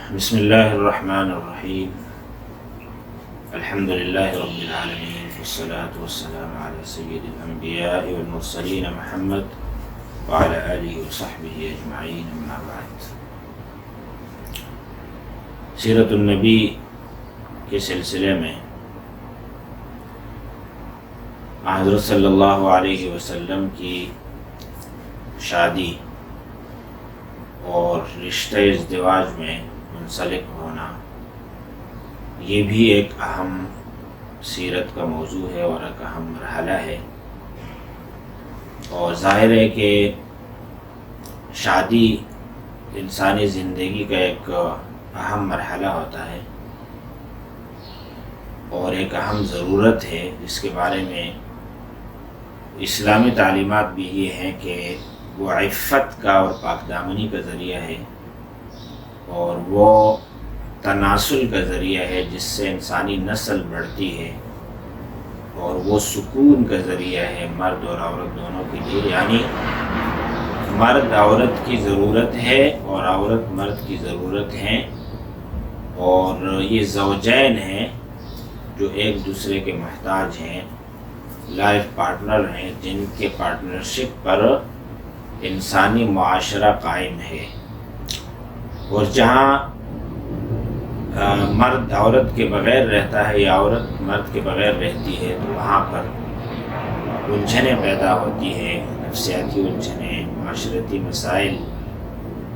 بسم اللہ الرحمن الرحیم الحمد للہ رب العالمین والصلاة والسلام علی سید الانبیاء والمرسلین محمد وعلی آلہ وصحبہ اجمعین اما بعد۔ سیرت النبی کے سلسلے میں حضرت صلی اللہ علیہ وسلم کی شادی اور رشتہ ازدواج میں منسلک ہونا یہ بھی ایک اہم سیرت کا موضوع ہے اور ایک اہم مرحلہ ہے، اور ظاہر ہے کہ شادی انسانی زندگی کا ایک اہم مرحلہ ہوتا ہے اور ایک اہم ضرورت ہے جس کے بارے میں اسلامی تعلیمات بھی یہ ہیں کہ وہ عفت کا اور پاک دامنی کا ذریعہ ہے، اور وہ تناسل کا ذریعہ ہے جس سے انسانی نسل بڑھتی ہے، اور وہ سکون کا ذریعہ ہے مرد اور عورت دونوں کے لیے، یعنی مرد عورت کی ضرورت ہے اور عورت مرد کی ضرورت ہے، اور یہ زوجین ہیں جو ایک دوسرے کے محتاج ہیں، لائف پارٹنر ہیں جن کے پارٹنرشپ پر انسانی معاشرہ قائم ہے۔ اور جہاں مرد عورت کے بغیر رہتا ہے یا عورت مرد کے بغیر رہتی ہے تو وہاں پر الجھنیں پیدا ہوتی ہیں، نفسیاتی الجھنیں، معاشرتی مسائل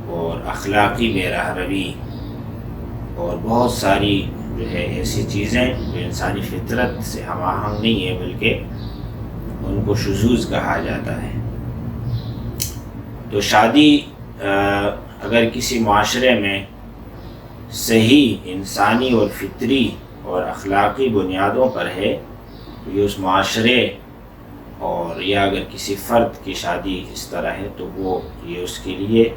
اور اخلاقی بے راہ روی اور بہت ساری جو ہے ایسی چیزیں جو انسانی فطرت سے ہم آہنگ نہیں ہے بلکہ ان کو شذوذ کہا جاتا ہے۔ تو شادی اگر کسی معاشرے میں صحیح انسانی اور فطری اور اخلاقی بنیادوں پر ہے تو یہ اس معاشرے، اور یا اگر کسی فرد کی شادی اس طرح ہے تو وہ یہ اس کے لیے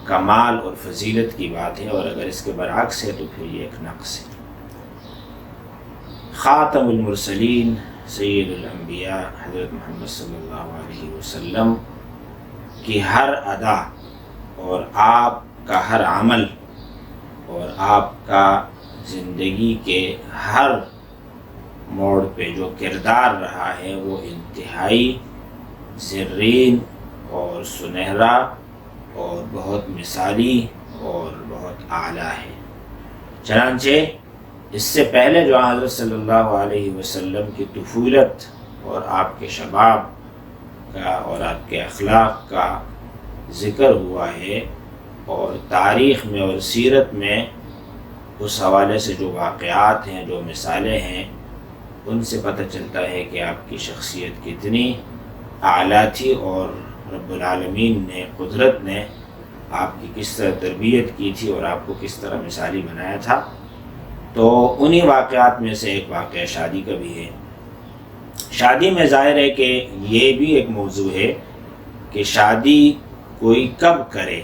کمال اور فضیلت کی بات ہے، اور اگر اس کے برعکس ہے تو پھر یہ ایک نقص ہے۔ خاتم المرسلین سید الانبیاء حضرت محمد صلی اللہ علیہ وسلم کی ہر ادا اور آپ کا ہر عمل اور آپ کا زندگی کے ہر موڑ پہ جو کردار رہا ہے وہ انتہائی زرین اور سنہرا اور بہت مثالی اور بہت اعلیٰ ہے۔ چنانچہ اس سے پہلے جو حضرت صلی اللہ علیہ وسلم کی طفولت اور آپ کے شباب کا اور آپ کے اخلاق کا ذکر ہوا ہے، اور تاریخ میں اور سیرت میں اس حوالے سے جو واقعات ہیں، جو مثالیں ہیں، ان سے پتہ چلتا ہے کہ آپ کی شخصیت کتنی اعلیٰ تھی اور رب العالمین نے، قدرت نے آپ کی کس طرح تربیت کی تھی اور آپ کو کس طرح مثالی بنایا تھا۔ تو انہی واقعات میں سے ایک واقعہ شادی کا بھی ہے۔ شادی میں ظاہر ہے کہ یہ بھی ایک موضوع ہے کہ شادی کوئی کب کرے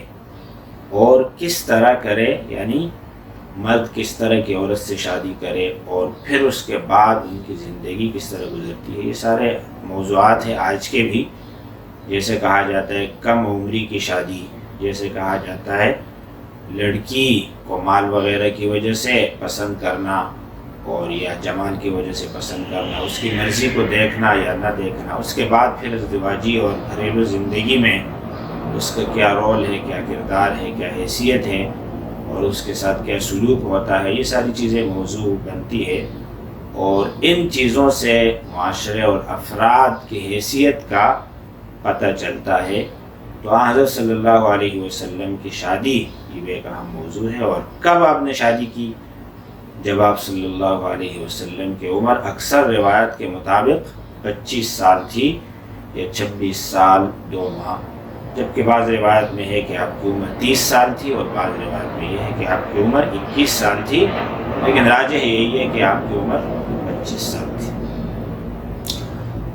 اور کس طرح کرے، یعنی مرد کس طرح کی عورت سے شادی کرے اور پھر اس کے بعد ان کی زندگی کس طرح گزرتی ہے۔ یہ سارے موضوعات ہیں آج کے بھی، جیسے کہا جاتا ہے کم عمری کی شادی، جیسے کہا جاتا ہے لڑکی کو مال وغیرہ کی وجہ سے پسند کرنا اور یا جمال کی وجہ سے پسند کرنا، اس کی مرضی کو دیکھنا یا نہ دیکھنا، اس کے بعد پھر ازدواجی اور گھریلو زندگی میں اس کا کیا رول ہے، کیا کردار ہے، کیا حیثیت ہے اور اس کے ساتھ کیا سلوک ہوتا ہے، یہ ساری چیزیں موضوع بنتی ہے، اور ان چیزوں سے معاشرے اور افراد کی حیثیت کا پتہ چلتا ہے۔ تو حضرت صلی اللہ علیہ وسلم کی شادی یہ بھی ایک اہم موضوع ہے۔ اور کب آپ نے شادی کی؟ جب آپ صلی اللہ علیہ وسلم کی عمر اکثر روایت کے مطابق 25 سال تھی یا 26 سال 2 ماہ، جبکہ بعض روایت میں ہے کہ آپ کی عمر 30 سال تھی اور بعض روایت میں یہ ہے کہ آپ کی عمر 21 سال تھی، لیکن راجح یہی ہے کہ آپ کی عمر 25 سال تھی۔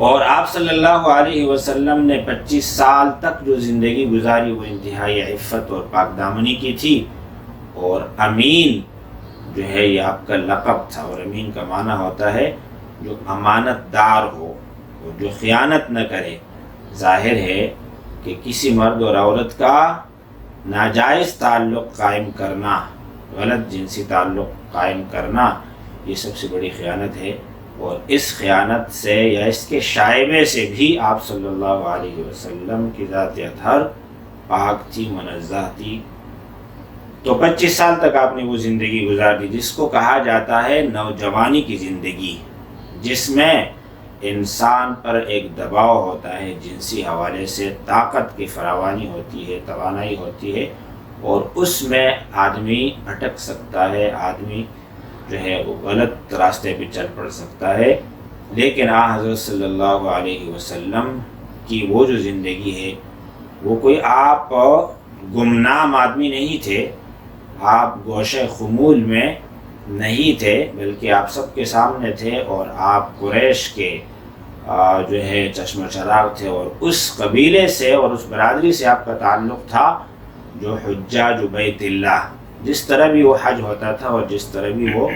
اور آپ صلی اللہ علیہ وسلم نے 25 سال تک جو زندگی گزاری وہ انتہائی عفت اور پاک دامنی کی تھی، اور امین جو ہے یہ آپ کا لقب تھا، اور امین کا معنی ہوتا ہے جو امانت دار ہو اور جو خیانت نہ کرے۔ ظاہر ہے کہ کسی مرد اور عورت کا ناجائز تعلق قائم کرنا غلط جنسی تعلق قائم کرنا یہ سب سے بڑی خیانت ہے، اور اس خیانت سے یا اس کے شائبے سے بھی آپ صلی اللہ علیہ وسلم کی ذات اطہر پاک تھی، منزہ تھی۔ تو 25 سال تک آپ نے وہ زندگی گزار دی جس کو کہا جاتا ہے نوجوانی کی زندگی، جس میں انسان پر ایک دباؤ ہوتا ہے، جنسی حوالے سے طاقت کی فراوانی ہوتی ہے، توانائی ہوتی ہے، اور اس میں آدمی اٹک سکتا ہے، آدمی جو ہے وہ غلط راستے پہ چل پڑ سکتا ہے۔ لیکن حضرت صلی اللہ علیہ وسلم کی وہ جو زندگی ہے وہ کوئی آپ گمنام آدمی نہیں تھے، آپ گوشہ خمول میں نہیں تھے، بلکہ آپ سب کے سامنے تھے، اور آپ قریش کے جو ہے چشم و چراغ تھے، اور اس قبیلے سے اور اس برادری سے آپ کا تعلق تھا جو حجاج بیت اللہ، جس طرح بھی وہ حج ہوتا تھا اور جس طرح بھی وہ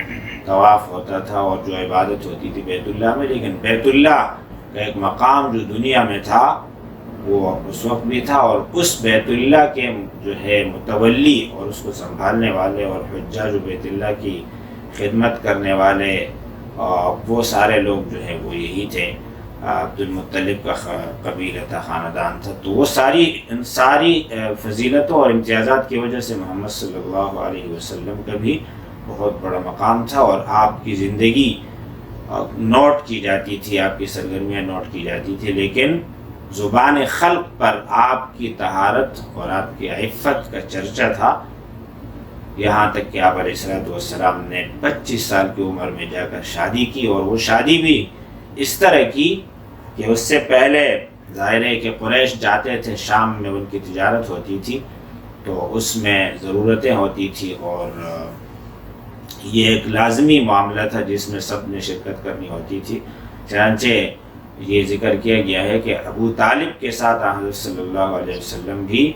طواف ہوتا تھا اور جو عبادت ہوتی تھی بیت اللہ میں، لیکن بیت اللہ کا ایک مقام جو دنیا میں تھا وہ اس وقت بھی تھا، اور اس بیت اللہ کے جو ہے متولی اور اس کو سنبھالنے والے اور حجاج بیت اللہ کی خدمت کرنے والے وہ سارے لوگ جو ہے وہ یہی تھے۔ عبد المطلب کا قبیلہ تھا، خاندان تھا، تو وہ ان ساری فضیلتوں اور امتیازات کی وجہ سے محمد صلی اللہ علیہ وسلم کا بھی بہت بڑا مقام تھا، اور آپ کی زندگی نوٹ کی جاتی تھی، آپ کی سرگرمیاں نوٹ کی جاتی تھی، لیکن زبان خلق پر آپ کی طہارت اور آپ کی عفت کا چرچا تھا، یہاں تک کہ آپ علیہ السلام نے 25 سال کی عمر میں جا کر شادی کی، اور وہ شادی بھی اس طرح کی کہ اس سے پہلے ظاہر ہے کہ قریش جاتے تھے، شام میں ان کی تجارت ہوتی تھی، تو اس میں ضرورتیں ہوتی تھی، اور یہ ایک لازمی معاملہ تھا جس میں سب نے شرکت کرنی ہوتی تھی۔ چنانچہ یہ ذکر کیا گیا ہے کہ ابو طالب کے ساتھ حضرت صلی اللہ علیہ وسلم بھی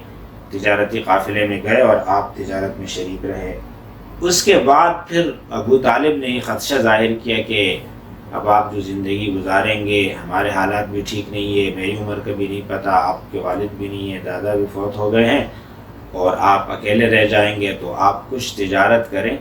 تجارتی قافلے میں گئے اور آپ تجارت میں شریک رہے۔ اس کے بعد پھر ابو طالب نے یہ خدشہ ظاہر کیا کہ اب آپ جو زندگی گزاریں گے، ہمارے حالات بھی ٹھیک نہیں ہے، میری عمر کا بھی نہیں پتہ، آپ کے والد بھی نہیں ہیں، دادا بھی فوت ہو گئے ہیں، اور آپ اکیلے رہ جائیں گے، تو آپ کچھ تجارت کریں،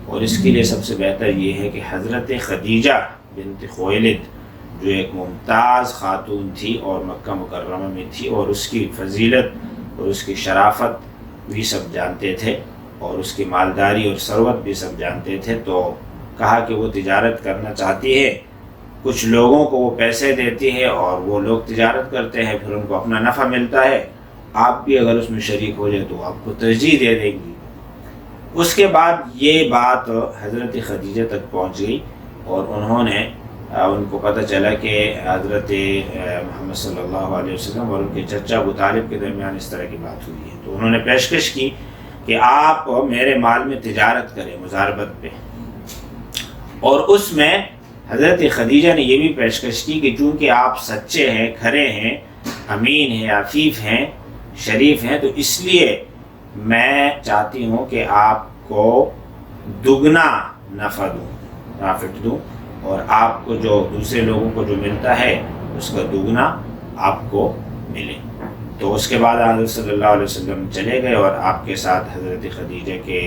اور اس کے لیے سب سے بہتر یہ ہے کہ حضرت خدیجہ بنت خویلد جو ایک ممتاز خاتون تھی اور مکہ مکرمہ میں تھی، اور اس کی فضیلت اور اس کی شرافت بھی سب جانتے تھے، اور اس کی مالداری اور ثروت بھی سب جانتے تھے، تو کہا کہ وہ تجارت کرنا چاہتی ہے، کچھ لوگوں کو وہ پیسے دیتی ہے اور وہ لوگ تجارت کرتے ہیں، پھر ان کو اپنا نفع ملتا ہے، آپ بھی اگر اس میں شریک ہو جائے تو آپ کو ترجیح دے دیں گی۔ اس کے بعد یہ بات حضرت خدیجہ تک پہنچ گئی، اور انہوں نے ان کو پتہ چلا کہ حضرت محمد صلی اللہ علیہ وسلم اور ان کے چچا ابو طالب کے درمیان اس طرح کی بات ہوئی ہے، تو انہوں نے پیشکش کی کہ آپ میرے مال میں تجارت کریں مزاربت پہ، اور اس میں حضرت خدیجہ نے یہ بھی پیشکش کی کہ چونکہ آپ سچے ہیں، کھرے ہیں، امین ہیں، عفیف ہیں، شریف ہیں، تو اس لیے میں چاہتی ہوں کہ آپ کو دگنا نفع دوں، پرافٹ دوں، اور آپ کو جو دوسرے لوگوں کو جو ملتا ہے اس کا دگنا آپ کو ملے۔ تو اس کے بعد حضرت صلی اللہ علیہ وسلم چلے گئے، اور آپ کے ساتھ حضرت خدیجہ کے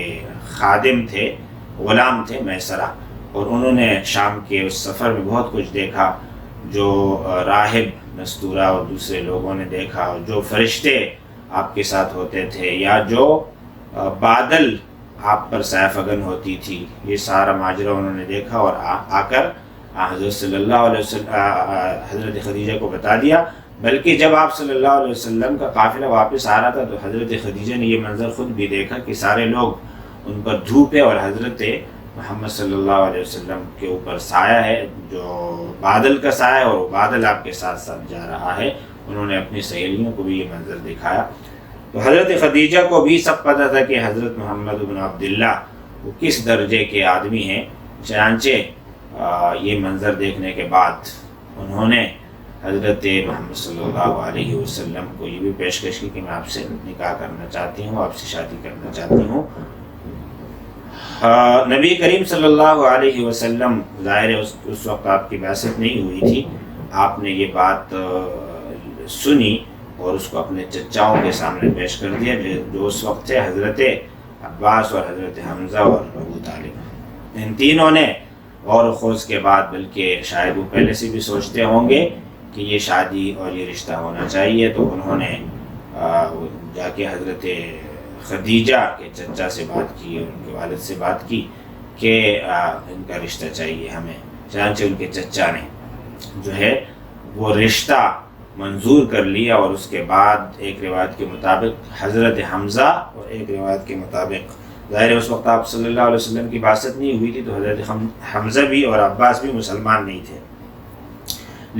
خادم تھے، غلام تھے میسرہ، اور انہوں نے شام کے اس سفر میں بہت کچھ دیکھا جو راہب نستورہ اور دوسرے لوگوں نے دیکھا، جو فرشتے آپ کے ساتھ ہوتے تھے، یا جو بادل آپ پر سایہ ہوتی تھی، یہ سارا ماجرا انہوں نے دیکھا، اور آ کر حضرت صلی اللہ علیہ وسلم حضرت خدیجہ کو بتا دیا۔ بلکہ جب آپ صلی اللہ علیہ وسلم کا قافلہ واپس آ رہا تھا تو حضرت خدیجہ نے یہ منظر خود بھی دیکھا کہ سارے لوگ ان پر دھوپ ہے، اور حضرت محمد صلی اللہ علیہ وسلم کے اوپر سایہ ہے، جو بادل کا سایہ ہے، اور وہ بادل آپ کے ساتھ ساتھ جا رہا ہے۔ انہوں نے اپنی سہیلیوں کو بھی یہ منظر دکھایا، تو حضرت خدیجہ کو بھی سب پتہ تھا کہ حضرت محمد بن عبداللہ وہ کس درجے کے آدمی ہیں۔ چنانچہ یہ منظر دیکھنے کے بعد انہوں نے حضرت محمد صلی اللہ علیہ وسلم کو یہ بھی پیشکش کی کہ میں آپ سے نکاح کرنا چاہتی ہوں، آپ سے شادی کرنا چاہتی ہوں۔ نبی کریم صلی اللہ علیہ وسلم ظاہر ہے اس وقت آپ کی بعثت نہیں ہوئی تھی، آپ نے یہ بات سنی اور اس کو اپنے چچاؤں کے سامنے پیش کر دیا، جو اس وقت تھے حضرت عباس اور حضرت حمزہ اور ابو طالب، ان تینوں نے غور و خوض کے بعد، بلکہ شاید وہ پہلے سے بھی سوچتے ہوں گے کہ یہ شادی اور یہ رشتہ ہونا چاہیے، تو انہوں نے جا کے حضرت خدیجہ کے چچا سے بات کی اور ان کے والد سے بات کی کہ ان کا رشتہ چاہیے ہمیں۔ چنانچہ ان کے چچا نے جو ہے وہ رشتہ منظور کر لیا، اور اس کے بعد ایک روایت کے مطابق حضرت حمزہ اور ایک روایت کے مطابق، ظاہر ہے اس وقت آپ صلی اللہ علیہ وسلم کی بعثت نہیں ہوئی تھی، تو حضرت حمزہ بھی اور عباس بھی مسلمان نہیں تھے،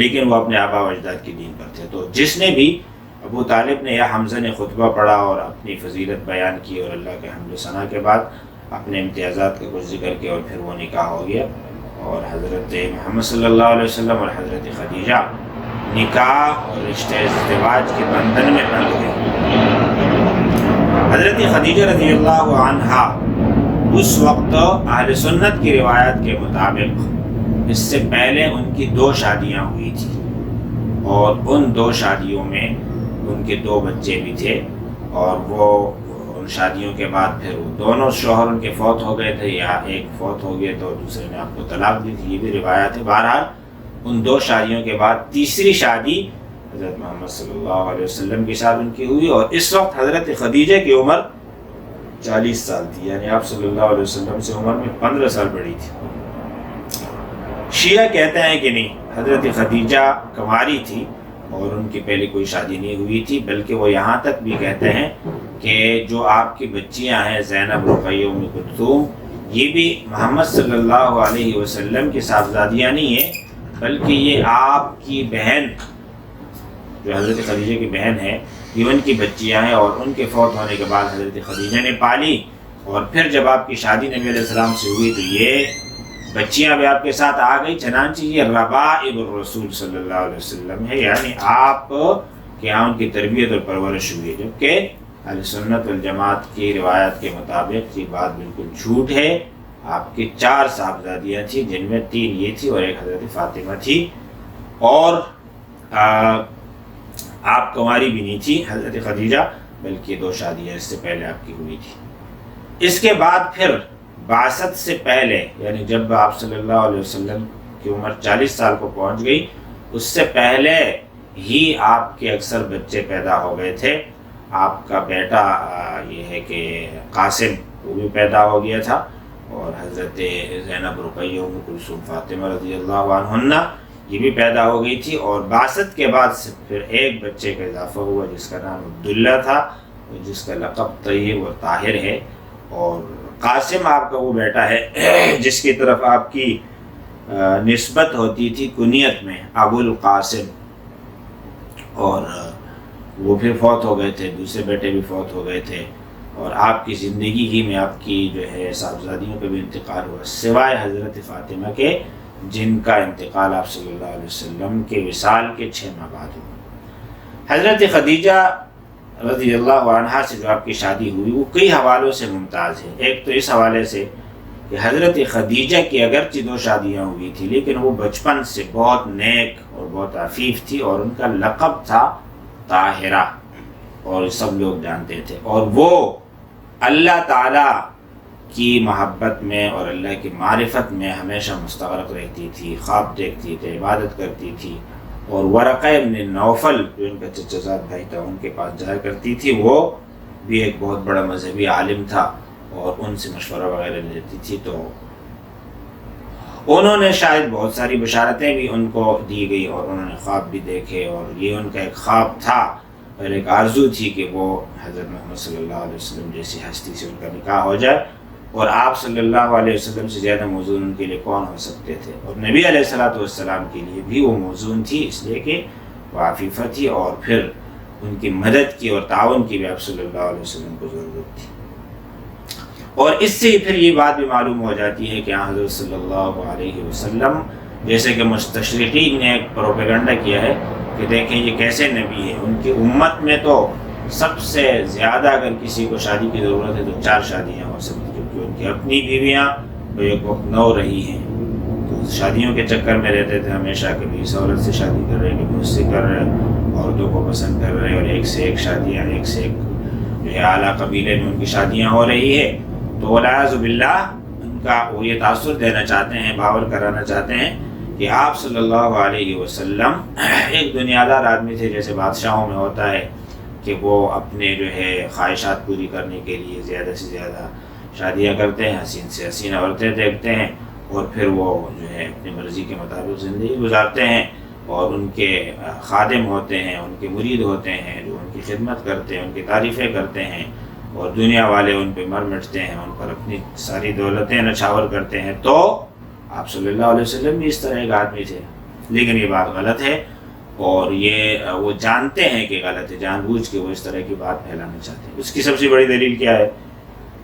لیکن وہ اپنے آبا و اجداد کے دین پر تھے۔ تو جس نے بھی، ابو طالب نے یا حمزہ نے خطبہ پڑھا اور اپنی فضیلت بیان کی، اور اللہ کے حمد و ثنا کے بعد اپنے امتیازات کا کچھ ذکر کیا، اور پھر وہ نکاح ہو گیا، اور حضرت محمد صلی اللہ علیہ وسلم اور حضرت خدیجہ نکاح اور رشتہ ازدواج کے بندھن میں بندھ گئے۔ حضرت خدیجہ رضی اللہ عنہا اس وقت اہل سنت کی روایت کے مطابق اس سے پہلے ان کی 2 شادیاں ہوئی تھیں، اور ان 2 شادیوں میں ان کے 2 بچے بھی تھے، اور وہ ان شادیوں کے بعد پھر وہ دونوں شوہر ان کے فوت ہو گئے تھے، یا ایک فوت ہو گئے تو دوسرے نے آپ کو طلاق دی تھی، یہ بھی روایت ہے۔ بہرحال ان 2 شادیوں کے بعد تیسری شادی حضرت محمد صلی اللہ علیہ وسلم کے ساتھ ان کی ہوئی، اور اس وقت حضرت خدیجہ کی عمر 40 سال تھی، یعنی آپ صلی اللہ علیہ وسلم سے عمر میں 15 سال بڑی تھی۔ شیعہ کہتے ہیں کہ نہیں، حضرت خدیجہ کنواری تھی اور ان کی پہلے کوئی شادی نہیں ہوئی تھی، بلکہ وہ یہاں تک بھی کہتے ہیں کہ جو آپ کی بچیاں ہیں زینب، رقیہ، ام کلثوم، یہ بھی محمد صلی اللہ علیہ وسلم کی صاحبزادیاں نہیں ہیں، بلکہ یہ آپ کی بہن، جو حضرت خدیجہ کی بہن ہے، یہ ان کی بچیاں ہیں، اور ان کے فوت ہونے کے بعد حضرت خدیجہ نے پالی، اور پھر جب آپ کی شادی نبی علیہ السلام سے ہوئی تو یہ بچیاں بھی آپ کے ساتھ آ گئی۔ چنانچہ یہ ربائب الرسول صلی اللہ علیہ وسلم ہے، یعنی آپ کے یہاں ان کی تربیت اور پرورش ہوئی ہے، جبکہ اہل سنت والجماعت کی روایت کے مطابق یہ بات بالکل جھوٹ ہے۔ آپ کی 4 صاحبزادیاں تھیں، جن میں 3 یہ تھی اور ایک حضرت فاطمہ تھی، اور آپ کنواری بھی نہیں تھی حضرت خدیجہ، بلکہ 2 شادیاں اس سے پہلے آپ کی ہوئی تھی۔ اس کے بعد پھر بعثت سے پہلے، یعنی جب آپ صلی اللہ علیہ وسلم کی عمر 40 سال کو پہنچ گئی، اس سے پہلے ہی آپ کے اکثر بچے پیدا ہو گئے تھے۔ آپ کا بیٹا یہ ہے کہ قاسم، وہ بھی پیدا ہو گیا تھا، اور حضرت زینب، رقیہ، ام کلثوم، فاطمہ رضی اللہ عنہن یہ بھی پیدا ہو گئی تھی، اور بعثت کے بعد سے پھر ایک بچے کا اضافہ ہوا جس کا نام عبداللہ تھا، جس کا لقب طیب اور طاہر ہے، اور قاسم آپ کا وہ بیٹا ہے جس کی طرف آپ کی نسبت ہوتی تھی کنیت میں، ابو القاسم، اور وہ پھر فوت ہو گئے تھے، دوسرے بیٹے بھی فوت ہو گئے تھے، اور آپ کی زندگی ہی میں آپ کی جو ہے صاحبزادیوں کا بھی انتقال ہوا، سوائے حضرت فاطمہ کے، جن کا انتقال آپ صلی اللہ علیہ وسلم کے وصال کے 6 ماہ بعد ہوا۔ حضرت خدیجہ رضی اللہ عنہا سے جو آپ کی شادی ہوئی وہ کئی حوالوں سے ممتاز ہے۔ ایک تو اس حوالے سے کہ حضرت خدیجہ کی اگرچہ 2 شادیاں ہوئی تھی، لیکن وہ بچپن سے بہت نیک اور بہت عفیف تھی، اور ان کا لقب تھا طاہرہ، اور سب لوگ جانتے تھے، اور وہ اللہ تعالیٰ کی محبت میں اور اللہ کی معرفت میں ہمیشہ مستغرق رہتی تھی، خواب دیکھتی تھی، عبادت کرتی تھی، اور ورقہ ابن نوفل جو ان کا چچا زاد بھائی تھا ان کے پاس جایا کرتی تھی، وہ بھی ایک بہت بڑا مذہبی عالم تھا، اور ان سے مشورہ وغیرہ لیتی تھی، تو انہوں نے شاید بہت ساری بشارتیں بھی ان کو دی گئی، اور انہوں نے خواب بھی دیکھے، اور یہ ان کا ایک خواب تھا اور ایک آرزو تھی کہ وہ حضرت محمد صلی اللہ علیہ وسلم جیسی ہستی سے ان کا نکاح ہو جائے، اور آپ صلی اللہ علیہ وسلم سے زیادہ موزون ان کے لیے کون ہو سکتے تھے، اور نبی علیہ الصلوۃ والسلام کے لیے بھی وہ موزون تھی، اس لیے کہ وہ عفیفہ تھی، اور پھر ان کی مدد کی اور تعاون کی بھی آپ صلی اللہ علیہ وسلم کو ضرورت تھی۔ اور اس سے پھر یہ بات بھی معلوم ہو جاتی ہے کہ حضرت صلی اللہ علیہ وسلم، جیسے کہ مستشرقین نے ایک پروپیگنڈا کیا ہے کہ دیکھیں یہ کیسے نبی ہے، ان کی امت میں تو سب سے زیادہ اگر کسی کو شادی کی ضرورت ہے تو 4 شادیاں ہو سکتی، کیونکہ ان کی اپنی بیویاں تو ایک وقت 9 رہی ہیں، تو شادیوں کے چکر میں رہتے تھے ہمیشہ، کبھی اس عورت سے شادی کر رہے، کبھی اس سے کر رہے، عورتوں کو پسند کر رہے، اور ایک سے ایک شادیاں، ایک سے ایک ہے اعلیٰ قبیلے میں ان کی شادیاں ہو رہی ہے، تو والعیاذ باللہ ان کا وہ یہ تاثر دینا چاہتے ہیں، باور کرانا چاہتے ہیں کہ آپ صلی اللہ علیہ وسلم ایک دنیادار آدمی تھے، جیسے بادشاہوں میں ہوتا ہے کہ وہ اپنے جو ہے خواہشات پوری کرنے کے لیے زیادہ سے زیادہ شادیاں کرتے ہیں، حسین سے حسین عورتیں دیکھتے ہیں، اور پھر وہ جو ہے اپنی مرضی کے مطابق زندگی گزارتے ہیں، اور ان کے خادم ہوتے ہیں، ان کے مرید ہوتے ہیں جو ان کی خدمت کرتے ہیں، ان کی تعریفیں کرتے ہیں، اور دنیا والے ان پہ مر مٹتے ہیں، ان پر اپنی ساری دولتیں نچھاور کرتے ہیں۔ تو آپ صلی اللہ علیہ وسلم بھی اس طرح ایک آدمی تھے، لیکن یہ بات غلط ہے، اور یہ وہ جانتے ہیں کہ غلط ہے، جان بوجھ کے وہ اس طرح کی بات پھیلانا چاہتے ہیں۔ اس کی سب سے بڑی دلیل کیا ہے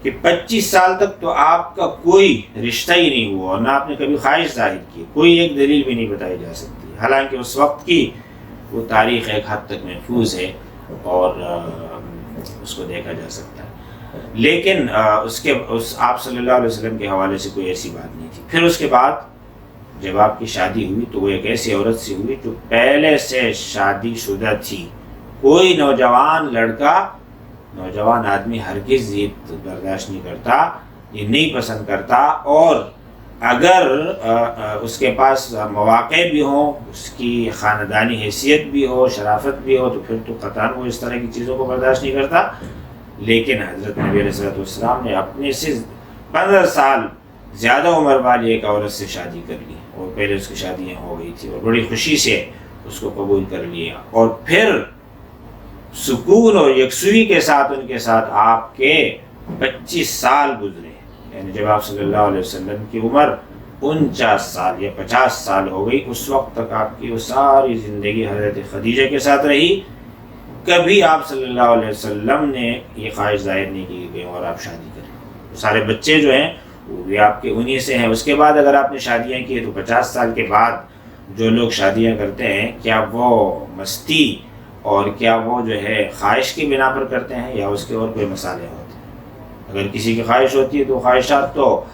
کہ 25 سال تک تو آپ کا کوئی رشتہ ہی نہیں ہوا، اور نہ آپ نے کبھی خواہش ظاہر کی، کوئی ایک دلیل بھی نہیں بتائی جا سکتی، حالانکہ اس وقت کی وہ تاریخ ایک حد تک محفوظ ہے اور اس کو دیکھا جا سکتا ہے، لیکن اس آپ صلی اللہ علیہ وسلم کے حوالے سے کوئی ایسی بات نہیں تھی۔ پھر اس کے بعد جب آپ کی شادی ہوئی تو وہ ایک ایسی عورت سے ہوئی جو پہلے سے شادی شدہ تھی۔ کوئی نوجوان لڑکا، نوجوان آدمی ہرگز یہ برداشت نہیں کرتا، یہ نہیں پسند کرتا، اور اگر اس کے پاس مواقع بھی ہوں، اس کی خاندانی حیثیت بھی ہو، شرافت بھی ہو، تو پھر تو قطعاً وہ اس طرح کی چیزوں کو برداشت نہیں کرتا۔ لیکن حضرت نبی علیہ السلام نے اپنے سے 15 سال زیادہ عمر والی ایک عورت سے شادی کر لی، اور پہلے اس کی شادیاں ہو گئی تھی، اور بڑی خوشی سے اس کو قبول کر لیا، اور پھر سکون اور یکسوئی کے ساتھ ان کے ساتھ آپ کے 25 سال گزرے، یعنی جب آپ صلی اللہ علیہ وسلم کی عمر 49 سال یا 50 سال ہو گئی، اس وقت تک آپ کی وہ ساری زندگی حضرت خدیجہ کے ساتھ رہی۔ کبھی آپ صلی اللہ علیہ وسلم نے یہ خواہش ظاہر نہیں کی کہ اور آپ شادی کریں۔ سارے بچے جو ہیں وہ بھی آپ کے انہی سے ہیں۔ اس کے بعد اگر آپ نے شادیاں کی تو 50 سال کے بعد جو لوگ شادیاں کرتے ہیں، کیا وہ مستی اور کیا وہ جو ہے خواہش کی بنا پر کرتے ہیں، یا اس کے اور کوئی مسئلے ہوتے ہیں؟ اگر کسی کی خواہش ہوتی ہے تو خواہشات تو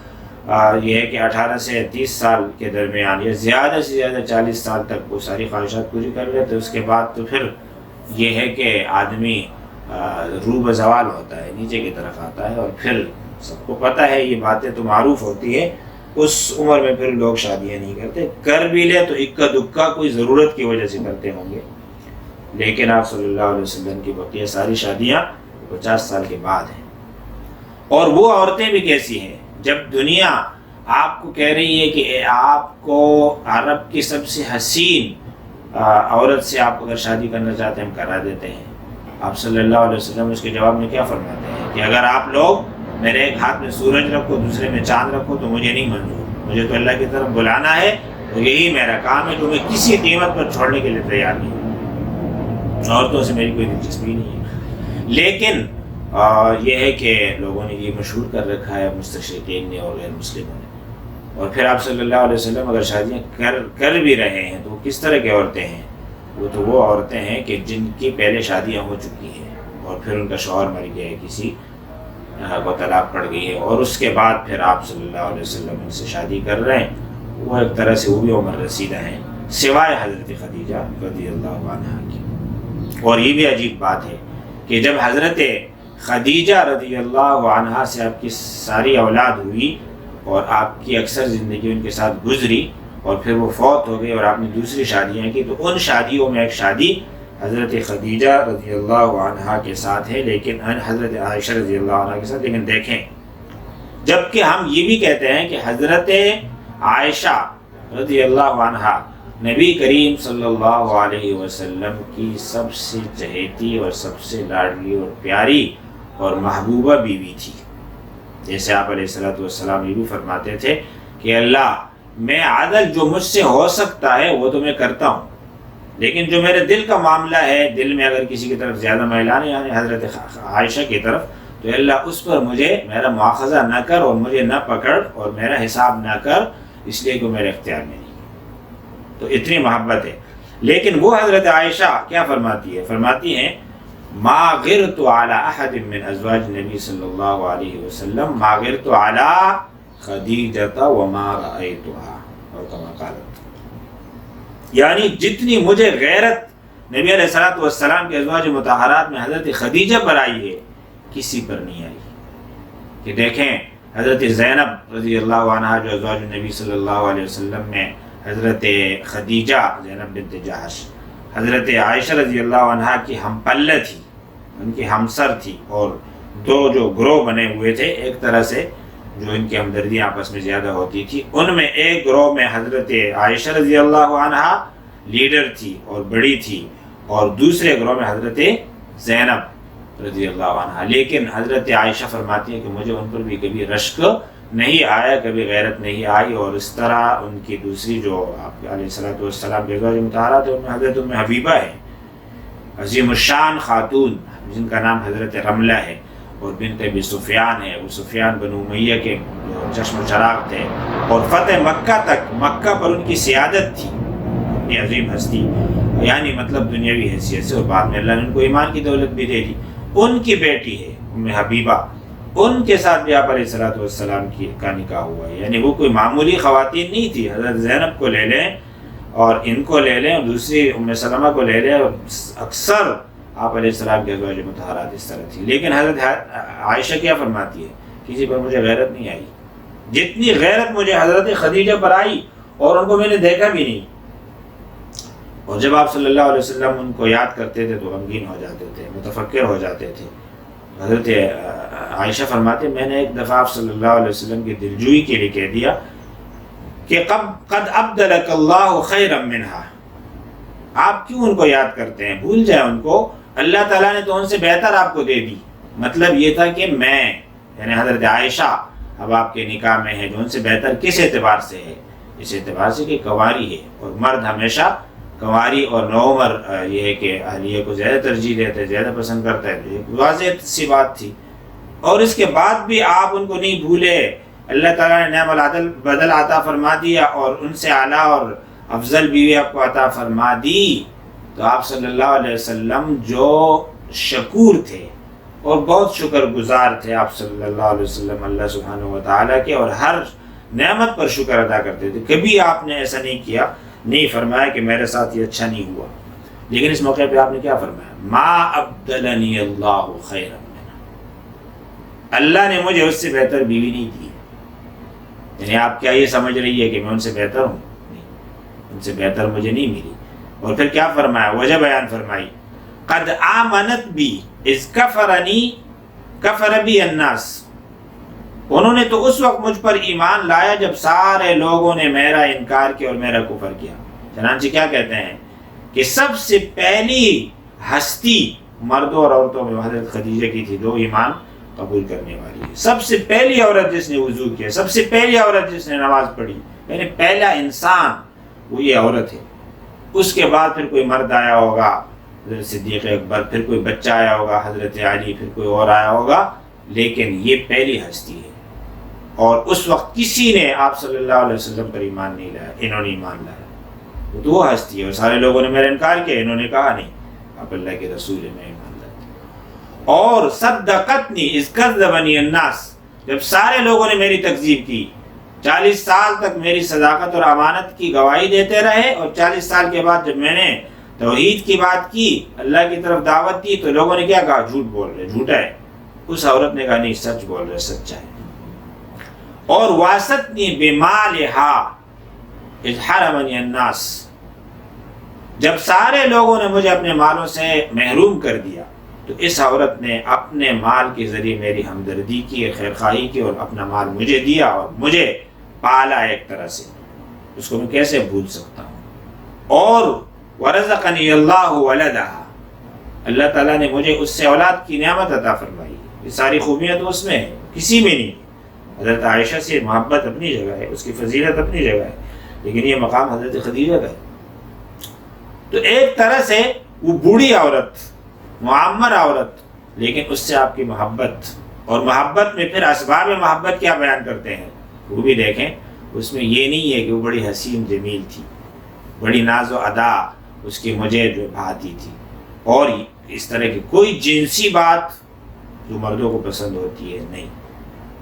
یہ ہے کہ 18 سے 30 سال کے درمیان یا زیادہ سے زیادہ 40 سال تک وہ ساری خواہشات پوری کر لیتے، اس کے بعد تو پھر یہ ہے کہ آدمی روح بزوال ہوتا ہے، نیچے کی طرف آتا ہے، اور پھر سب کو پتہ ہے یہ باتیں تو معروف ہوتی ہے، اس عمر میں پھر لوگ شادیاں نہیں کرتے، کر بھی لے تو اکا دکا کوئی ضرورت کی وجہ سے کرتے ہوں گے۔ لیکن آپ صلی اللہ علیہ وسلم کی بقیہ ساری شادیاں 50 سال کے بعد ہیں۔ اور وہ عورتیں بھی کیسی ہیں، جب دنیا آپ کو کہہ رہی ہے کہ آپ کو عرب کی سب سے حسین عورت سے آپ اگر شادی کرنا چاہتے ہیں ہم کرا دیتے ہیں، آپ صلی اللہ علیہ وسلم اس کے جواب میں کیا فرماتے ہیں کہ اگر آپ لوگ میرے ایک ہاتھ میں سورج رکھو، دوسرے میں چاند رکھو تو مجھے نہیں منظور، مجھے تو اللہ کی طرف بلانا ہے، اور یہی میرا کام ہے جو میں کسی قیمت پر چھوڑنے کے لیے تیار نہیں ہوں، عورتوں سے میری کوئی دلچسپی نہیں ہے۔ لیکن یہ ہے کہ لوگوں نے یہ مشہور کر رکھا ہے، مستشرقین نے اور غیر مسلموں نے۔ اور پھر آپ صلی اللہ علیہ وسلم اگر شادیاں کر بھی رہے ہیں تو وہ کس طرح کی عورتیں ہیں؟ وہ تو وہ عورتیں ہیں کہ جن کی پہلے شادیاں ہو چکی ہیں، اور پھر ان کا شوہر مر گیا ہے، کسی کو طلاق پڑ گئی ہے، اور اس کے بعد پھر آپ صلی اللہ علیہ وسلم ان سے شادی کر رہے ہیں، وہ ایک طرح سے وہ بھی عمر رسیدہ ہیں، سوائے حضرت خدیجہ رضی اللہ عنہا کی۔ اور یہ بھی عجیب بات ہے کہ جب حضرت خدیجہ رضی اللہ عنہا سے آپ کی ساری اولاد ہوئی اور آپ کی اکثر زندگی ان کے ساتھ گزری، اور پھر وہ فوت ہو گئی اور آپ نے دوسری شادیاں کی، تو ان شادیوں میں ایک شادی حضرت خدیجہ رضی اللہ عنہا کے ساتھ ہے، لیکن حضرت عائشہ رضی اللہ عنہا کے ساتھ۔ لیکن دیکھیں، جبکہ ہم یہ بھی کہتے ہیں کہ حضرت عائشہ رضی اللہ عنہا نبی کریم صلی اللہ علیہ وسلم کی سب سے چہیتی اور سب سے لاڈلی اور پیاری اور محبوبہ بیوی تھی، جیسے آپ علیہ السلام یہ بھی فرماتے تھے کہ اللہ میں عدل جو مجھ سے ہو سکتا ہے وہ تو میں کرتا ہوں، لیکن جو میرے دل کا معاملہ ہے، دل میں اگر کسی کی طرف زیادہ میلان ہے، یعنی حضرت عائشہ کی طرف، تو اللہ اس پر مجھے میرا مواخذہ نہ کر اور مجھے نہ پکڑ اور میرا حساب نہ کر، اس لیے کہ میرے اختیار میں نہیں، تو اتنی محبت ہے۔ لیکن وہ حضرت عائشہ کیا فرماتی ہے؟ فرماتی ہیں ما غرت علی احد من ازواج نبی صلی اللہ علیہ وسلم ما غرت علی خدیجہ وما رأیتها، اور کما قالت، یعنی جتنی مجھے غیرت نبی علیہ الصلوۃ والسلام کے ازواج مطہرات میں حضرت خدیجہ پر آئی ہے کسی پر نہیں آئی. کہ دیکھیں حضرت زینب رضی اللہ عنہا جو ازواج النبی صلی اللہ علیہ وسلم میں حضرت خدیجہ زینب بنت جحش حضرت عائشہ رضی اللہ عنہا کی ہم پلہ تھی، ان کی ہمسر تھی، اور دو جو گروہ بنے ہوئے تھے ایک طرح سے جو ان کی ہمدردیاں آپس میں زیادہ ہوتی تھی. ان میں ایک گروہ میں حضرت عائشہ رضی اللہ عنہا لیڈر تھی اور بڑی تھی، اور دوسرے گروہ میں حضرت زینب رضی اللہ عنہا. لیکن حضرت عائشہ فرماتی ہیں کہ مجھے ان پر بھی کبھی رشک نہیں آیا، کبھی غیرت نہیں آئی. اور اس طرح ان کی دوسری جو آپ علیہ الصلوۃ والسلام کے ازواج مطہرات ہیں ان میں حضرت ام حبیبہ ہے، عظیم الشان خاتون جن کا نام حضرت رملہ ہے، اور بنت ابی سفیان ہے. وہ سفیان بن امیہ کے چشم و چراغ تھے، اور فتح مکہ تک مکہ پر ان کی سیادت تھی، اتنی عظیم ہستی، یعنی مطلب دنیاوی حیثیت سے، اور بعد میں اللہ نے ان کو ایمان کی دولت بھی دے دی. ان کی بیٹی ہے ام حبیبہ، ان کے ساتھ بھی آپ علیہ الصلوۃ والسلام کا نکاح ہوا ہے. یعنی وہ کوئی معمولی خواتین نہیں تھی. حضرت زینب کو لے لیں اور ان کو لے لیں اور دوسری ام سلمہ کو لے لیں، اور اکثر آپ علیہ السلام کے ازواج مطہرات اس طرح تھی. لیکن حضرت عائشہ کیا فرماتی ہے؟ کسی پر مجھے غیرت نہیں آئی جتنی غیرت مجھے حضرت خدیجہ پر آئی، اور ان کو میں نے دیکھا بھی نہیں. اور جب آپ صلی اللہ علیہ وسلم ان کو یاد کرتے تھے تو غمگین ہو جاتے تھے، متفکر ہو جاتے تھے. حضرت عائشہ فرماتے میں نے ایک دفعہ آپ صلی اللہ علیہ وسلم کی دلجوئی کے لیے کہہ دیا کہ قد ابدلک اللہ خیرا منہا. آپ کیوں ان کو یاد کرتے ہیں؟ بھول جائیں ان کو، اللہ تعالیٰ نے تو ان سے بہتر آپ کو دے دی. مطلب یہ تھا کہ میں یعنی حضرت عائشہ اب آپ کے نکاح میں ہے، جو ان سے بہتر کس اعتبار سے ہے؟ اس اعتبار سے کہ کنواری ہے، اور مرد ہمیشہ کنواری اور نوعمر یہ ہے کہ اہلیہ کو زیادہ ترجیح دیتا ہے، زیادہ پسند کرتا ہے. تو ایک واضح سی بات تھی. اور اس کے بعد بھی آپ ان کو نہیں بھولے. اللہ تعالیٰ نے نعم العدل بدل عطا فرما دیا، اور ان سے اعلیٰ اور افضل بیوی آپ کو عطا فرما دی. تو آپ صلی اللہ علیہ وسلم جو شکور تھے اور بہت شکر گزار تھے، آپ صلی اللہ علیہ وسلم اللہ سبحانہ و تعالیٰ کے، اور ہر نعمت پر شکر ادا کرتے تھے. کبھی آپ نے ایسا نہیں کیا، نہیں فرمایا کہ میرے ساتھ یہ اچھا نہیں ہوا. لیکن اس موقع پہ آپ نے کیا فرمایا؟ ما ابدلنی اللہ خیرا منہا، اللہ نے مجھے اس سے بہتر بیوی نہیں دی. یعنی آپ کیا یہ سمجھ رہی ہے کہ میں ان سے بہتر ہوں؟ نہیں، ان سے بہتر مجھے نہیں ملی. اور پھر کیا فرمایا؟ وجہ بیان فرمائی، قد آمنت بی اذ کفر بی الناس. انہوں نے تو اس وقت مجھ پر ایمان لایا جب سارے لوگوں نے میرا انکار کیا اور میرا کفر کیا. چنانچہ کیا کہتے ہیں کہ سب سے پہلی ہستی مردوں اور عورتوں میں حضرت خدیجہ کی تھی، جو ایمان قبول کرنے والی ہے. سب سے پہلی عورت جس نے وضو کیا، سب سے پہلی عورت جس نے نماز پڑھی، یعنی پہلا انسان وہ یہ عورت ہے. اس کے بعد پھر کوئی مرد آیا ہوگا حضرت صدیق اکبر، پھر کوئی بچہ آیا ہوگا حضرت علی، پھر کوئی اور آیا ہوگا، لیکن یہ پہلی ہستی ہے. اور اس وقت کسی نے آپ صلی اللہ علیہ وسلم پر ایمان نہیں لایا، انہوں نے ایمان لایا. تو وہ ہستی ہے. اور سارے لوگوں نے میرا انکار کیا، انہوں نے کہا نہیں آپ اللہ کے رسول ہیں، میں ایمان لاتا ہوں. اور صدقتنی اذ کذبنی الناس، جب سارے لوگوں نے میری تکذیب کی، 40 سال تک میری صداقت اور امانت کی گواہی دیتے رہے، اور 40 سال کے بعد جب میں نے توحید کی بات کی، اللہ کی طرف دعوت دی، تو لوگوں نے کیا کہا؟ جھوٹ بول رہے، جھوٹا ہے. اس عورت نے کہا نہیں، سچ بول رہے، سچا ہے. اور واسطنی بمالہا اذ حرمنی الناس، جب سارے لوگوں نے مجھے اپنے مالوں سے محروم کر دیا، تو اس عورت نے اپنے مال کے ذریعے میری ہمدردی کی، خیرخواہی کی، اور اپنا مال مجھے دیا اور مجھے پالا ایک طرح سے. اس کو میں کیسے بھول سکتا ہوں؟ اور ورزقنی اللہ ولدہا، اللہ تعالیٰ نے مجھے اس سے اولاد کی نعمت عطا فرمائی. یہ ساری خوبیاں تو اس میں ہیں، کسی میں نہیں. حضرت عائشہ سے محبت اپنی جگہ ہے، اس کی فضیلت اپنی جگہ ہے، لیکن یہ مقام حضرت خدیجہ کا ہے. تو ایک طرح سے وہ بوڑھی عورت، معمر عورت، لیکن اس سے آپ کی محبت، اور محبت میں پھر اسباب محبت کیا بیان کرتے ہیں وہ بھی دیکھیں. اس میں یہ نہیں ہے کہ وہ بڑی حسین جمیل تھی، بڑی ناز و ادا اس کی مجھے جو بھاتی تھی، اور اس طرح کی کوئی جنسی بات جو مردوں کو پسند ہوتی ہے نہیں،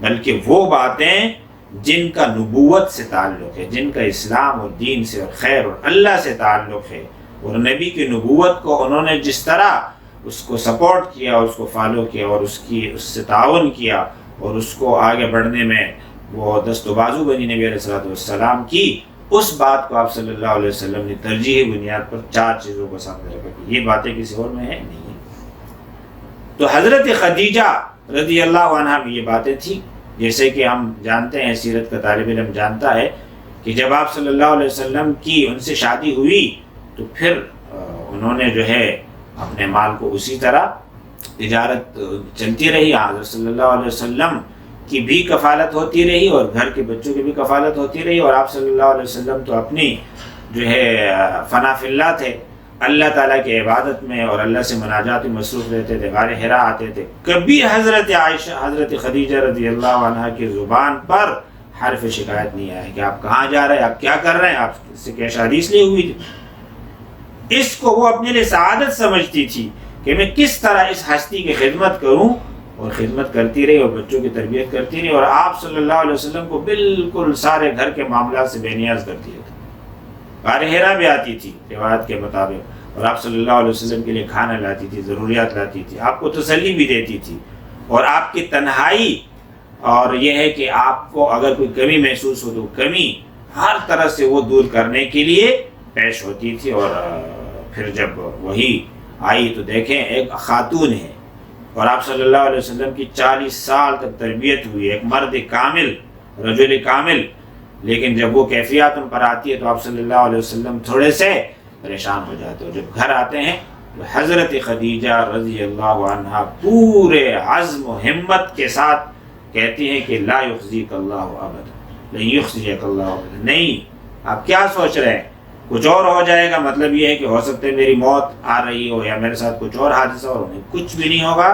بلکہ وہ باتیں جن کا نبوت سے تعلق ہے، جن کا اسلام اور دین سے اور خیر اور اللہ سے تعلق ہے. اور نبی کی نبوت کو انہوں نے جس طرح اس کو سپورٹ کیا اور اس کو فالو کیا اور اس سے تعاون کیا اور اس کو آگے بڑھنے میں وہ دست و بازو بنی نبی علیہ السلام کی، اس بات کو آپ صلی اللہ علیہ وسلم نے ترجیحی بنیاد پر 4 چیزوں کو سامنے رکھا کہ یہ باتیں کسی اور میں ہے نہیں۔ تو حضرت خدیجہ رضی اللہ عنہا میں یہ باتیں تھیں، جیسے کہ ہم جانتے ہیں، سیرت کا طالب علم جانتا ہے کہ جب آپ صلی اللہ علیہ وسلم کی ان سے شادی ہوئی تو پھر انہوں نے جو ہے اپنے مال کو اسی طرح تجارت چلتی رہی، حضرت صلی اللہ علیہ وسلم کی بھی کفالت ہوتی رہی اور گھر کے بچوں کی بھی کفالت ہوتی رہی، اور آپ صلی اللہ علیہ وسلم تو اپنی جو ہے فنا فی اللہ تھے، اللہ تعالیٰ کی عبادت میں اور اللہ سے مناجات میں مصروف رہتے تھے، غار حرا آتے تھے۔ کبھی حضرت عائشہ، حضرت خدیجہ رضی اللہ عنہا کی زبان پر حرف شکایت نہیں آیا کہ آپ کہاں جا رہے ہیں، آپ کیا کر رہے ہیں، آپ سے کیا شادی اس لیے ہوئی تھی۔ اس کو وہ اپنے لیے سعادت سمجھتی تھی کہ میں کس طرح اس ہستی کی خدمت کروں، اور خدمت کرتی رہی اور بچوں کی تربیت کرتی رہی، اور آپ صلی اللہ علیہ وسلم کو بالکل سارے گھر کے معاملات سے بے نیاز کرتی رہی۔ غار حرا بھی آتی تھی روایت کے مطابق، اور آپ صلی اللہ علیہ وسلم کے لیے کھانا لاتی تھی، ضروریات لاتی تھی، آپ کو تسلی بھی دیتی تھی، اور آپ کی تنہائی اور یہ ہے کہ آپ کو اگر کوئی کمی محسوس ہو تو کمی ہر طرح سے وہ دور کرنے کے لیے پیش ہوتی تھی۔ اور پھر جب وہی آئی تو دیکھیں ایک خاتون ہے اور آپ صلی اللہ علیہ وسلم کی 40 سال تک تربیت ہوئی، ایک مرد کامل، رجل کامل، لیکن جب وہ کیفیات ان پر آتی ہے تو آپ صلی اللہ علیہ وسلم تھوڑے سے پریشان ہو جاتے ہیں۔ جب گھر آتے ہیں تو حضرت خدیجہ رضی اللہ عنہا پورے عزم و ہمت کے ساتھ کہتی ہیں کہ لا یخزیک اللہ ابدا، لا یخزیک اللہ ابدا، نہیں آپ کیا سوچ رہے ہیں، کچھ اور ہو جائے گا، مطلب یہ ہے کہ ہو سکتا ہے میری موت آ رہی ہو یا میرے ساتھ کچھ اور حادثہ ہو، نہیں، کچھ بھی نہیں ہوگا،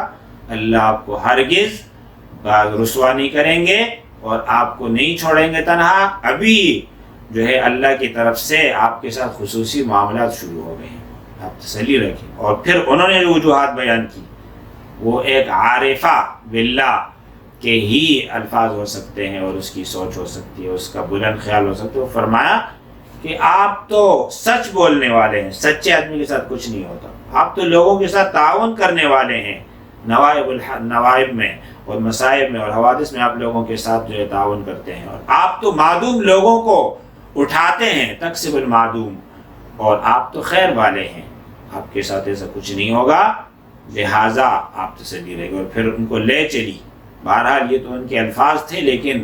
اللہ آپ کو ہرگز رسوا نہیں کریں گے اور آپ کو نہیں چھوڑیں گے تنہا۔ ابھی جو ہے اللہ کی طرف سے آپ کے ساتھ خصوصی معاملات شروع ہو گئے ہیں، آپ تسلی رکھیں۔ اور پھر انہوں نے جو وجوہات بیان کی وہ ایک عارفہ باللہ کے ہی الفاظ ہو سکتے ہیں اور اس کی سوچ ہو سکتی ہے، اس کا بلند خیال ہو سکتا ہے۔ وہ فرمایا کہ آپ تو سچ بولنے والے ہیں، سچے آدمی کے ساتھ کچھ نہیں ہوتا، آپ تو لوگوں کے ساتھ تعاون کرنے والے ہیں، نوائب میں اور مصائب میں اور حوادث میں آپ لوگوں کے ساتھ جو ہے تعاون کرتے ہیں، اور آپ تو معدوم لوگوں کو اٹھاتے ہیں، تکسب المعدوم، اور آپ تو خیر والے ہیں، آپ کے ساتھ ایسا کچھ نہیں ہوگا، لہٰذا آپ تسلی رہے گا۔ اور پھر ان کو لے چلی۔ بہرحال یہ تو ان کے الفاظ تھے، لیکن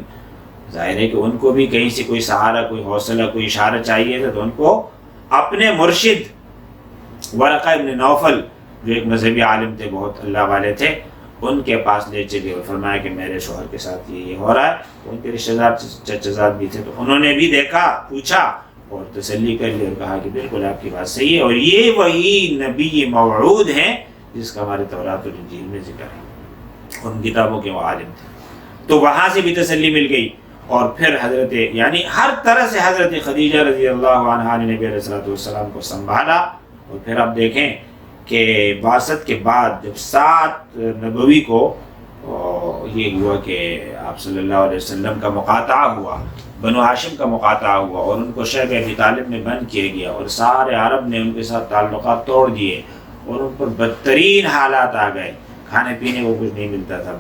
ظاہر ہے کہ ان کو بھی کہیں سے کوئی سہارا، کوئی حوصلہ، کوئی اشارہ چاہیے تھا، تو ان کو اپنے مرشد ورقہ ابن نوفل جو ایک مذہبی عالم تھے، بہت اللہ والے تھے، ان کے پاس لے چلے اور فرمایا کہ میرے شوہر کے ساتھ یہ ہو رہا ہے۔ ان کے رشتہ دار چچا زاد بھی تھے، تو انہوں نے بھی دیکھا، پوچھا اور تسلی کر لی اور کہا کہ بالکل آپ کی بات صحیح ہے، اور یہ وہی نبی موعود ہیں جس کا ہمارے تورات اور انجیل میں ذکر ہے، ان کتابوں کے وہ عالم تھے۔ تو وہاں سے بھی تسلی مل گئی، اور پھر حضرت یعنی ہر طرح سے حضرت خدیجہ رضی اللہ عنہا نے نبی علیہ السلام کو سنبھالا۔ اور پھر آپ دیکھیں کہ بعثت کے بعد جب 7 نبوی کو یہ ہوا کہ آپ صلی اللہ علیہ وسلم کا مقاطعہ ہوا، بنو ہاشم کا مقاطعہ ہوا، اور ان کو شیب ابی طالب میں بند کیا گیا، اور سارے عرب نے ان کے ساتھ تعلقات توڑ دیے، اور ان پر بدترین حالات آ گئے، کھانے پینے کو کچھ نہیں ملتا تھا،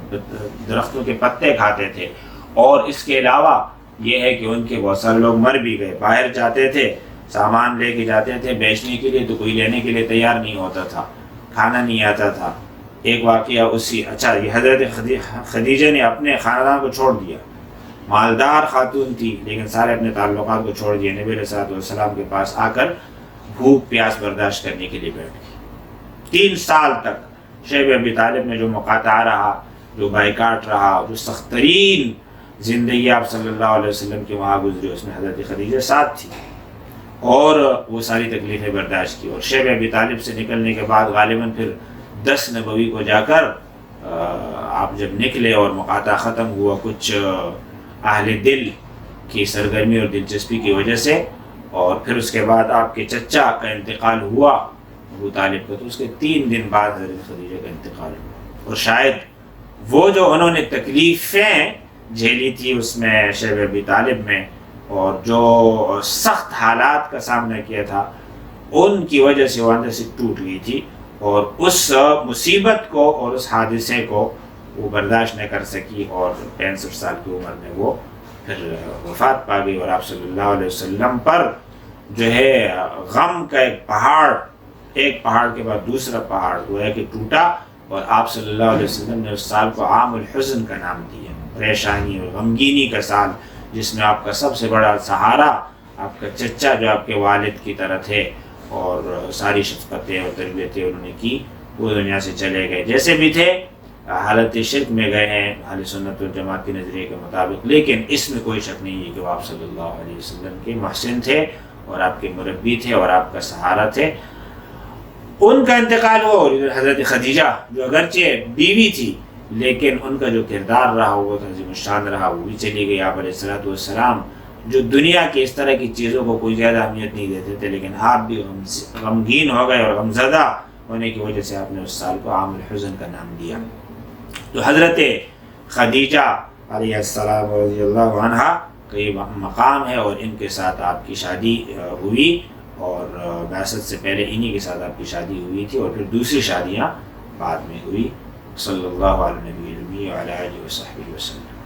درختوں کے پتے کھاتے تھے، اور اس کے علاوہ یہ ہے کہ ان کے بہت سارے لوگ مر بھی گئے۔ باہر جاتے تھے، سامان لے کے جاتے تھے بیچنے کے لیے، تو کوئی لینے کے لیے تیار نہیں ہوتا تھا، کھانا نہیں آتا تھا۔ ایک واقعہ یہ حضرت خدیجہ نے اپنے خاندان کو چھوڑ دیا، مالدار خاتون تھی لیکن سارے اپنے تعلقات کو چھوڑ دیا، نبی علیہ السلام کے پاس آ کر بھوک پیاس برداشت کرنے کے لیے بیٹھ گئی۔ 3 سال تک شیب ابی طالب میں جو مقاطعہ رہا، جو بائیکاٹ رہا، جو سخت ترین زندگی آپ صلی اللہ علیہ وسلم کی وہاں گزری، اس میں حضرت خدیجہ ساتھ تھی، اور وہ ساری تکلیفیں برداشت کی۔ اور شیب ابی طالب سے نکلنے کے بعد غالباً پھر 10 نبوی کو جا کر آپ جب نکلے اور مقاطعہ ختم ہوا، کچھ اہل دل کی سرگرمی اور دلچسپی کی وجہ سے، اور پھر اس کے بعد آپ کے چچا کا انتقال ہوا ابو طالب کا، تو اس کے 3 دن بعد حضرت خدیجہ کا انتقال ہوا۔ اور شاید وہ جو انہوں نے تکلیفیں جھیلی تھی اس میں شیب ابی طالب میں، اور جو سخت حالات کا سامنا کیا تھا، ان کی وجہ سے وہ اندر سے ٹوٹ گئی تھی، اور اس مصیبت کو اور اس حادثے کو وہ برداشت نہ کر سکی اور 65 سال کی عمر میں وہ پھر وفات پا گئی، اور آپ صلی اللہ علیہ وسلم پر جو ہے غم کا ایک پہاڑ کے بعد دوسرا پہاڑ وہ ہے کہ ٹوٹا، اور آپ صلی اللہ علیہ وسلم نے اس سال کو عام الحزن کا نام دیا، پریشانی اور غمگینی کا سال، جس میں آپ کا سب سے بڑا سہارا آپ کا چچا جو آپ کے والد کی طرح تھے اور ساری شفقتیں اور تربیتیں انہوں نے کی، وہ دنیا سے چلے گئے، جیسے بھی تھے حالت شرک میں گئے ہیں اہل سنت والجماعت کے نظریے کے مطابق، لیکن اس میں کوئی شک نہیں ہے کہ وہ آپ صلی اللہ علیہ وسلم کے محسن تھے اور آپ کے مربی تھے اور آپ کا سہارا تھے۔ ان کا انتقال ہوا، اور حضرت خدیجہ جو اگرچہ بیوی تھی لیکن ان کا جو کردار رہا وہ عظیم الشان رہا، وہ بھی چلی گئی۔ آپ علیہ الصلوۃ والسلام جو دنیا کی اس طرح کی چیزوں کو کوئی زیادہ اہمیت نہیں دیتے تھے، لیکن آپ بھی غمگین ہو گئے اور غمزدہ ہونے کی وجہ سے آپ نے اس سال کو عام الحزن کا نام دیا۔ تو حضرت خدیجہ علیہ السلام رضی اللہ عنہ کا یہ مقام ہے، اور ان کے ساتھ آپ کی شادی ہوئی، اور بعثت سے پہلے انہی کے ساتھ آپ کی شادی ہوئی تھی، اور پھر دوسری شادیاں بعد میں ہوئی۔ صلی اللہ علیہ وسلم وعلی آلہ وصحبہ وسلم۔